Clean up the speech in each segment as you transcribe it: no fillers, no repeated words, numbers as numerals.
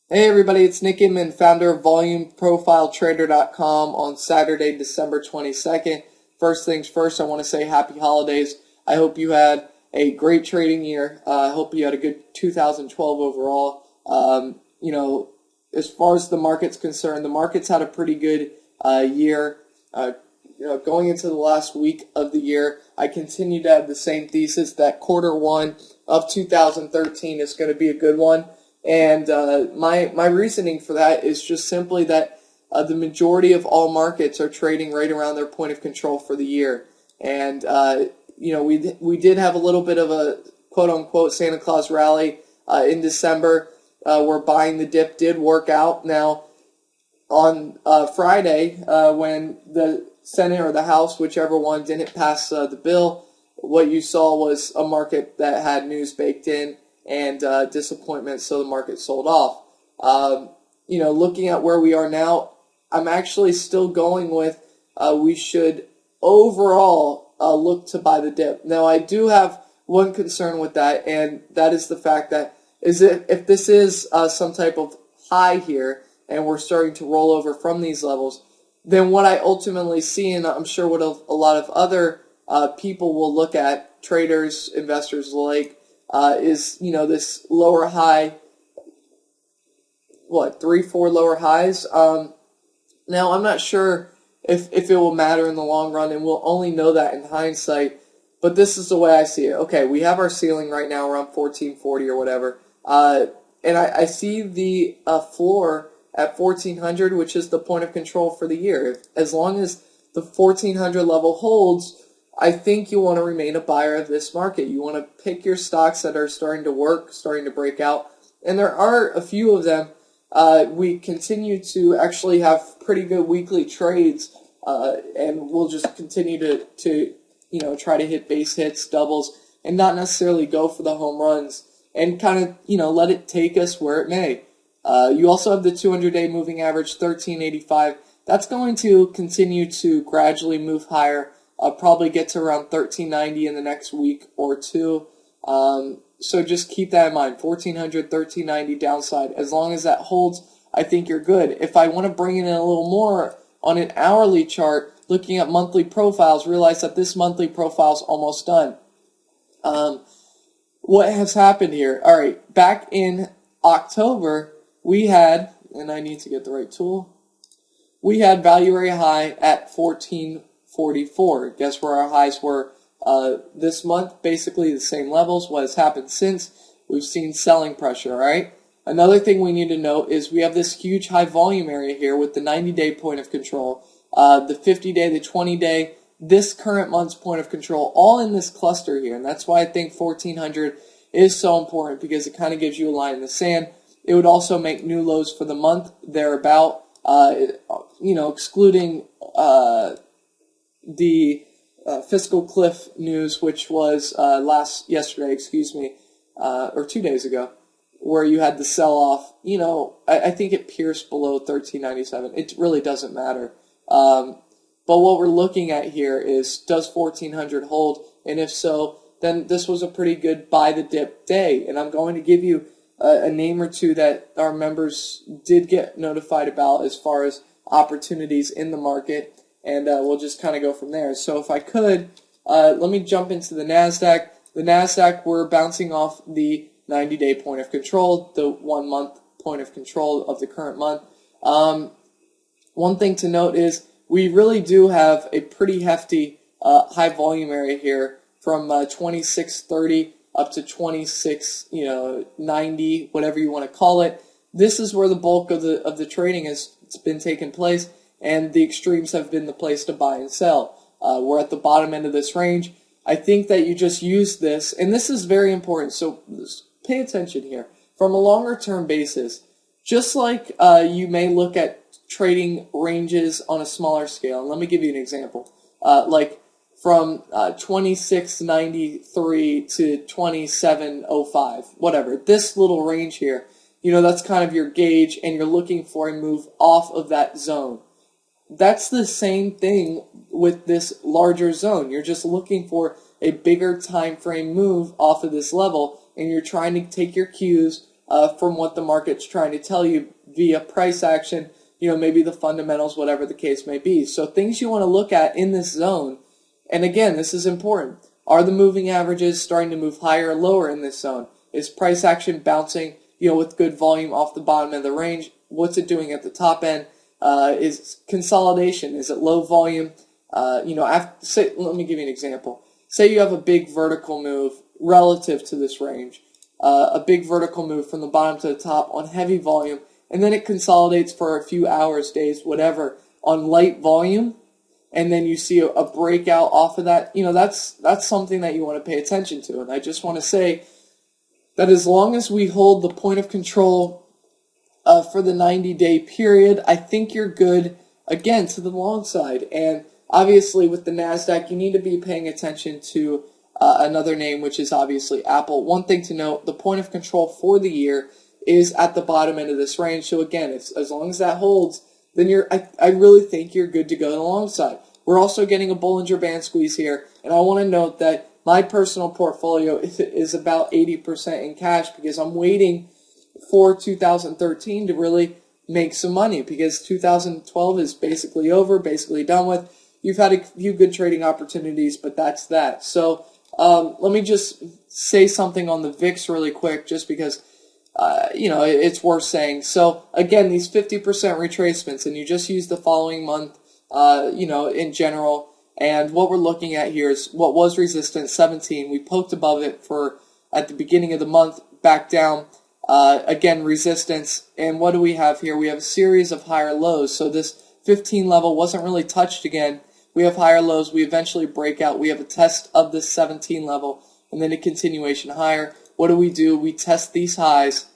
Hey everybody, it's Nick Inman, founder of VolumeProfileTrader.com on Saturday, December 22nd. First things first, I want to say happy holidays. I hope you had a great trading year. I hope you had a good 2012 overall. As far as the market's concerned, the market's had a pretty good year. Going into the last week of the year, I continue to have the same thesis that quarter one of 2013 is going to be a good one. And my reasoning for that is just simply that the majority of all markets are trading right around their point of control for the year. And we did have a little bit of a quote unquote Santa Claus rally in December, where buying the dip did work out. Now on Friday, when the Senate or the House, whichever one, didn't pass the bill, what you saw was a market that had news baked in and disappointment, so the market sold off. Looking at where we are now, I'm actually still going with we should overall look to buy the dip. Now, I do have one concern with that, and that is the fact that if this is some type of high here and we're starting to roll over from these levels, then what I ultimately see, and I'm sure what a lot of other people will look at, traders, investors alike, is this lower high, 3-4 lower highs. Now I'm not sure if it will matter in the long run, and we'll only know that in hindsight. But this is the way I see it. Okay, we have our ceiling right now around 1440 or whatever, and I see the floor at 1400, which is the point of control for the year. As long as the 1400 level holds, I think you want to remain a buyer of this market. You want to pick your stocks that are starting to work, starting to break out. And there are a few of them. We continue to actually have pretty good weekly trades, and we'll just continue to try to hit base hits, doubles, and not necessarily go for the home runs, and kind of, let it take us where it may. You also have the 200-day moving average, 1385. That's going to continue to gradually move higher. Probably get to around 1390 in the next week or two. So just keep that in mind. 1400, 1390 downside. As long as that holds, I think you're good. If I want to bring it in a little more on an hourly chart, looking at monthly profiles, realize that this monthly profile is almost done. What has happened here? All right, back in October, we had, and I need to get the right tool, we had value area high at 1444. Guess where our highs were this month? Basically the same levels. What has happened since? We've seen selling pressure, all right? Another thing we need to note is we have this huge high volume area here with the 90-day point of control, the 50-day, the 20-day, this current month's point of control, all in this cluster here. And that's why I think 1400 is so important, because it kind of gives you a line in the sand. It would also make new lows for the month thereabout, excluding the fiscal cliff news, which was yesterday, or 2 days ago, where you had the sell-off. I think it pierced below 1397. It really doesn't matter. But what we're looking at here is, does 1400 hold? And if so, then this was a pretty good buy the dip day. And I'm going to give you a name or two that our members did get notified about as far as opportunities in the market. And we'll just kind of go from there. So if I could, let me jump into the NASDAQ. The NASDAQ, we're bouncing off the 90-day point of control, the 1-month point of control of the current month. One thing to note is we really do have a pretty hefty high volume area here from 2630 up to 2690, whatever you want to call it. This is where the bulk of the trading has been taking place, and the extremes have been the place to buy and sell. We're at the bottom end of this range. I think that you just use this, and this is very important, so pay attention here. From a longer term basis, just like you may look at trading ranges on a smaller scale, and let me give you an example. Like from 2693 to 2705, whatever, this little range here, that's kind of your gauge, and you're looking for a move off of that zone. That's the same thing with this larger zone. You're just looking for a bigger time frame move off of this level, and you're trying to take your cues from what the market's trying to tell you via price action, maybe the fundamentals, whatever the case may be. So things you want to look at in this zone, and again, this is important. Are the moving averages starting to move higher or lower in this zone? Is price action bouncing, with good volume off the bottom of the range? What's it doing at the top end? Is consolidation? Is it low volume? Let me give you an example. Say you have a big vertical move relative to this range, a big vertical move from the bottom to the top on heavy volume, and then it consolidates for a few hours, days, whatever, on light volume, and then you see a breakout off of that. That's something that you want to pay attention to. And I just want to say that as long as we hold the point of control for the 90-day period, I think you're good, again, to the long side. And obviously with the NASDAQ, you need to be paying attention to another name, which is obviously Apple. One thing to note, the point of control for the year is at the bottom end of this range. So again, as long as that holds, then I really think you're good to go to the long side. We're also getting a Bollinger Band squeeze here, and I want to note that my personal portfolio is about 80% in cash because I'm waiting for 2013 to really make some money because 2012 is basically over, basically done with. You've had a few good trading opportunities, but that's that. So let me just say something on the VIX really quick just because it's worth saying. So again, these 50% retracements, and you just use the following month, in general. And what we're looking at here is what was resistance 17. We poked above it at the beginning of the month, back down. Again, resistance. And what do we have here? We have a series of higher lows. So this 15 level wasn't really touched again. We have higher lows. We eventually break out. We have a test of this 17 level and then a continuation higher. What do? We test these highs,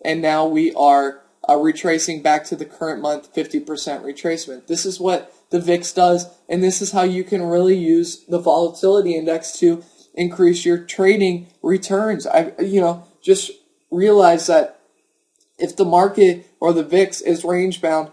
and now we are retracing back to the current month 50% retracement. This is what the VIX does, and this is how you can really use the volatility index to increase your trading returns. Just realize that if the market or the VIX is range bound,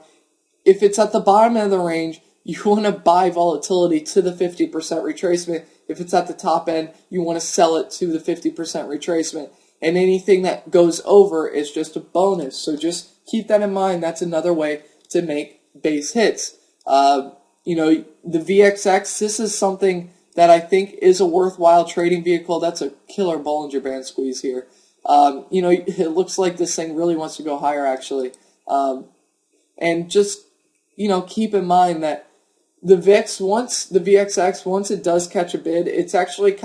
if it's at the bottom end of the range, you want to buy volatility to the 50% retracement. If it's at the top end, you want to sell it to the 50% retracement. And anything that goes over is just a bonus. So just keep that in mind. That's another way to make base hits. The VXX, this is something that I think is a worthwhile trading vehicle. That's a killer Bollinger Band squeeze here. It looks like this thing really wants to go higher, actually. And just, keep in mind that the VIX, the VXX, once it does catch a bid, it's actually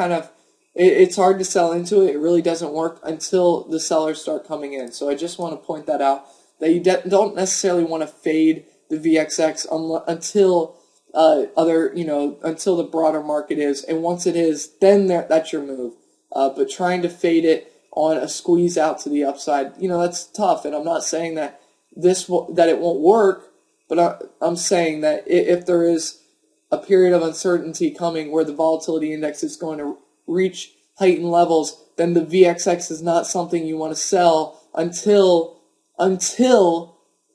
it's hard to sell into it. It really doesn't work until the sellers start coming in. So I just want to point that out, that you don't necessarily want to fade the VXX until until the broader market is. And once it is, then that's your move. But trying to fade it on a squeeze out to the upside, that's tough. And I'm not saying that that it won't work, but I'm saying that if there is a period of uncertainty coming where the volatility index is going to reach heightened levels, then the VXX is not something you want to sell until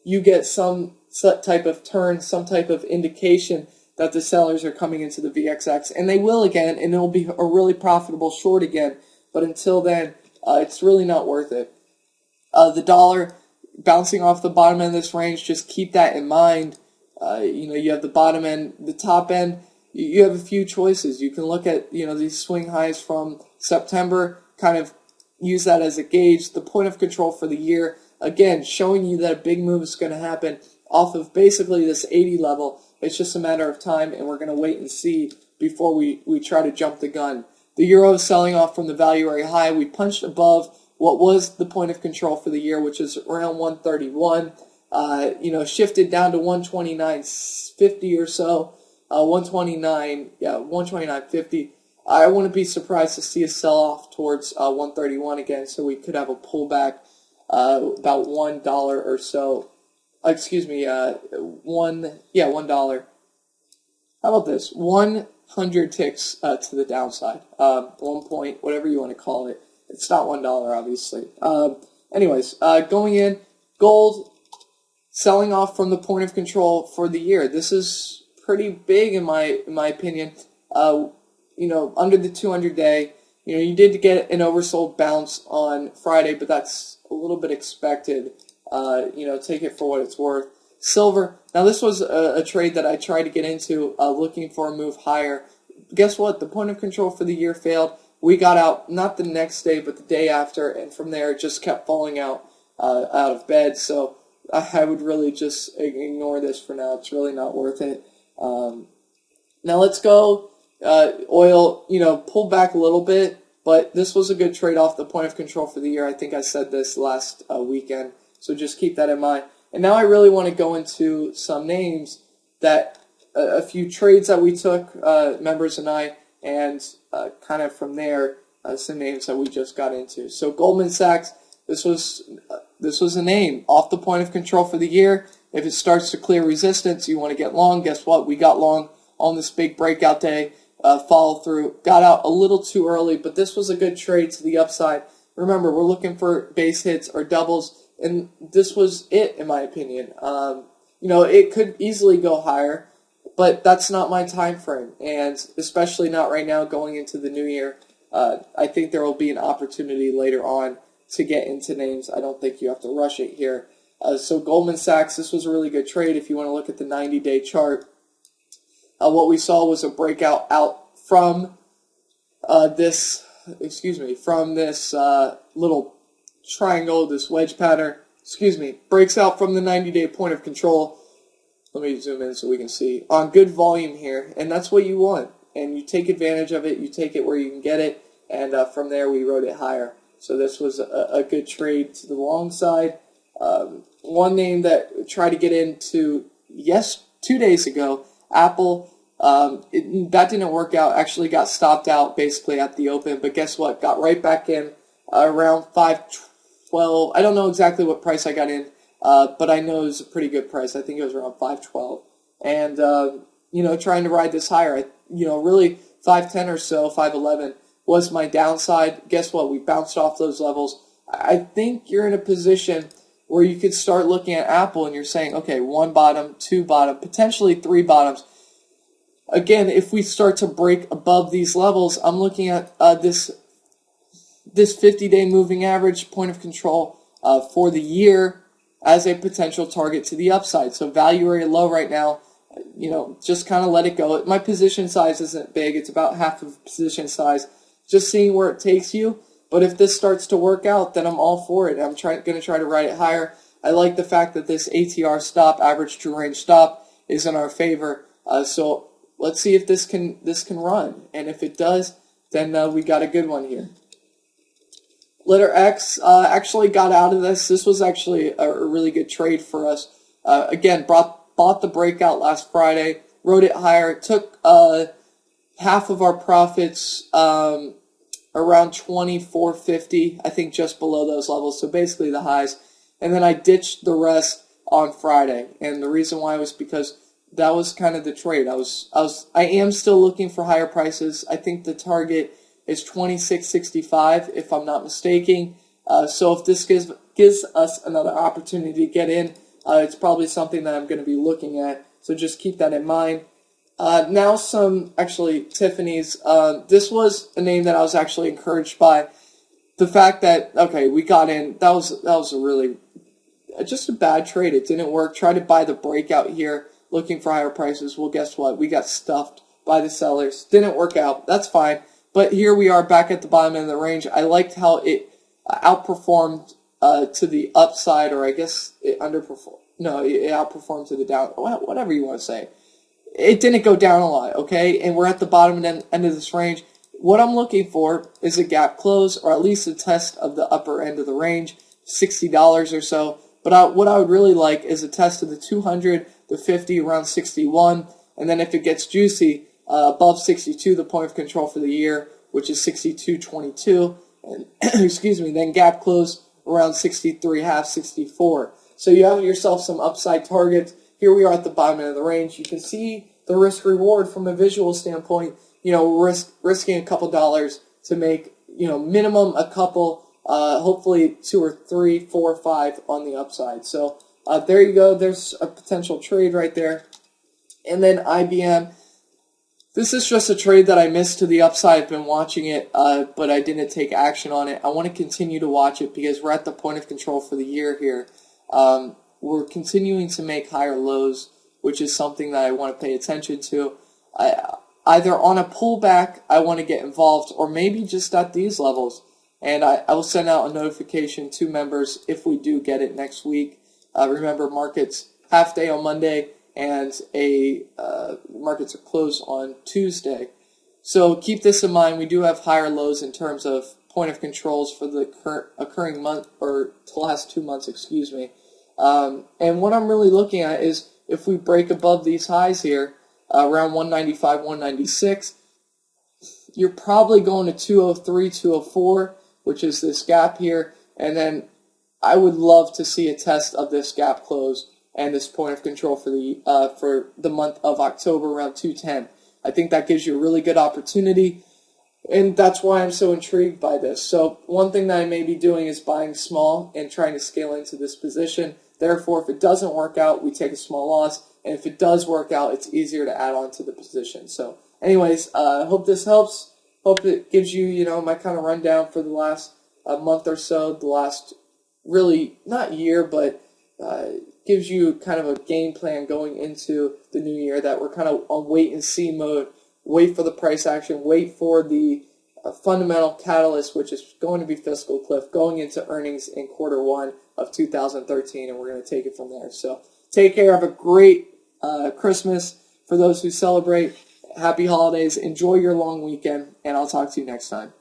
you get some type of turn, some type of indication that the sellers are coming into the VXX. And they will again, and it'll be a really profitable short again. But until then, it's really not worth it. The dollar bouncing off the bottom end of this range, just keep that in mind. You have the bottom end, the top end. You have a few choices. You can look at these swing highs from September, kind of use that as a gauge. The point of control for the year, again, showing you that a big move is going to happen off of basically this 80 level. It's just a matter of time, and we're going to wait and see before we try to jump the gun. The euro is selling off from the value area high. We punched above what was the point of control for the year, which is around 131. Shifted down to 129.50 or so. 129.50. I wouldn't be surprised to see a sell-off towards 131 again, so we could have a pullback about $1 or so. $1. How about this? 100 ticks to the downside. 1 point, whatever you want to call it. It's not $1, obviously. Going in, gold selling off from the point of control for the year. This is pretty big in my opinion. Under the 200-day, You did get an oversold bounce on Friday, but that's a little bit expected. Take it for what it's worth. Silver. Now, this was a trade that I tried to get into, looking for a move higher. Guess what? The point of control for the year failed. We got out not the next day, but the day after, and from there it just kept falling out of bed. So I would really just ignore this for now. It's really not worth it. Now let's go. Oil, pulled back a little bit, but this was a good trade off the point of control for the year. I think I said this last weekend, so just keep that in mind. And now I really want to go into some names that a few trades that we took, members and I, and kind of from there, some names that we just got into. So Goldman Sachs, this was a name off the point of control for the year. If it starts to clear resistance, you want to get long. Guess what? We got long on this big breakout day. Follow through. Got out a little too early, but this was a good trade to the upside. Remember, we're looking for base hits or doubles, and this was it, in my opinion. It could easily go higher, but that's not my time frame, and especially not right now going into the new year. I think there will be an opportunity later on to get into names. I don't think you have to rush it here. So Goldman Sachs, this was a really good trade if you want to look at the 90-day chart. What we saw was a breakout out from this little triangle, this wedge pattern. Breaks out from the 90-day point of control. Let me zoom in so we can see. On good volume here, and that's what you want. And you take advantage of it. You take it where you can get it, and from there we rode it higher. So this was a good trade to the long side. One name that tried to get into 2 days ago, Apple, that didn't work out. Actually got stopped out basically at the open, but guess what? Got right back in around 512. I don't know exactly what price I got in, but I know it was a pretty good price. I think it was around 512. And, trying to ride this higher, really 510 or so, 511 was my downside. Guess what? We bounced off those levels. I think you're in a position where you could start looking at Apple and you're saying, okay, 1 bottom, 2 bottom, potentially 3 bottoms. Again, if we start to break above these levels, I'm looking at this 50-day moving average point of control for the year as a potential target to the upside. So value area low right now, just kind of let it go. My position size isn't big. It's about half of position size. Just seeing where it takes you. But if this starts to work out, then I'm all for it. I'm going to try to ride it higher. I like the fact that this ATR stop, average true range stop, is in our favor. So let's see if this can run. And if it does, then we got a good one here. Letter X actually got out of this. This was actually a really good trade for us. Again, bought the breakout last Friday, rode it higher, took half of our profits around 24.50, I think just below those levels, so basically the highs. And then I ditched the rest on Friday. And the reason why was because that was kind of the trade. I am still looking for higher prices. I think the target is 26.65 if I'm not mistaken. So if this gives us another opportunity to get in, it's probably something that I'm going to be looking at. So just keep that in mind. Now Tiffany's. This was a name that I was actually encouraged by. The fact that, okay, we got in, that was a really, just a bad trade. It didn't work. Tried to buy the breakout here, looking for higher prices. Well, guess what? We got stuffed by the sellers. Didn't work out. That's fine. But here we are back at the bottom end of the range. I liked how it outperformed to the upside, or I guess it underperformed. No, it outperformed to the down, whatever you want to say. It didn't go down a lot, okay? And we're at the bottom end of this range. What I'm looking for is a gap close, or at least a test of the upper end of the range, $60 or so. But what I would really like is a test of the 200, the 50, around 61. And then if it gets juicy, above 62, the point of control for the year, which is 62.22. And excuse me, then gap close around 63.5, 64. So you have yourself some upside targets. Here we are at the bottom end of the range. You can see the risk reward from a visual standpoint. We're risking a couple dollars to make, minimum a couple, hopefully 2 or 3, 4 or 5 on the upside. So there you go. There's a potential trade right there. And then IBM. This is just a trade that I missed to the upside. I've been watching it, but I didn't take action on it. I want to continue to watch it because we're at the point of control for the year here. We're continuing to make higher lows, which is something that I want to pay attention to. Either on a pullback, I want to get involved, or maybe just at these levels. And I will send out a notification to members if we do get it next week. Remember, markets half day on Monday, and markets are closed on Tuesday. So keep this in mind. We do have higher lows in terms of point of controls for the occurring month, or the last 2 months, excuse me. And what I'm really looking at is if we break above these highs here, around 195, 196, you're probably going to 203, 204, which is this gap here. And then I would love to see a test of this gap close and this point of control for the month of October around 210. I think that gives you a really good opportunity, and that's why I'm so intrigued by this. So one thing that I may be doing is buying small and trying to scale into this position. Therefore, if it doesn't work out, we take a small loss, and if it does work out, it's easier to add on to the position. So anyways, I hope this helps. Hope it gives you, my kind of rundown for the last month or so, the last really, not year, but gives you kind of a game plan going into the new year that we're kind of on wait-and-see mode. Wait for the price action. Wait for the fundamental catalyst, which is going to be fiscal cliff, going into earnings in Q1 of 2013, and we're going to take it from there. So take care. Have a great Christmas for those who celebrate. Happy holidays. Enjoy your long weekend, and I'll talk to you next time.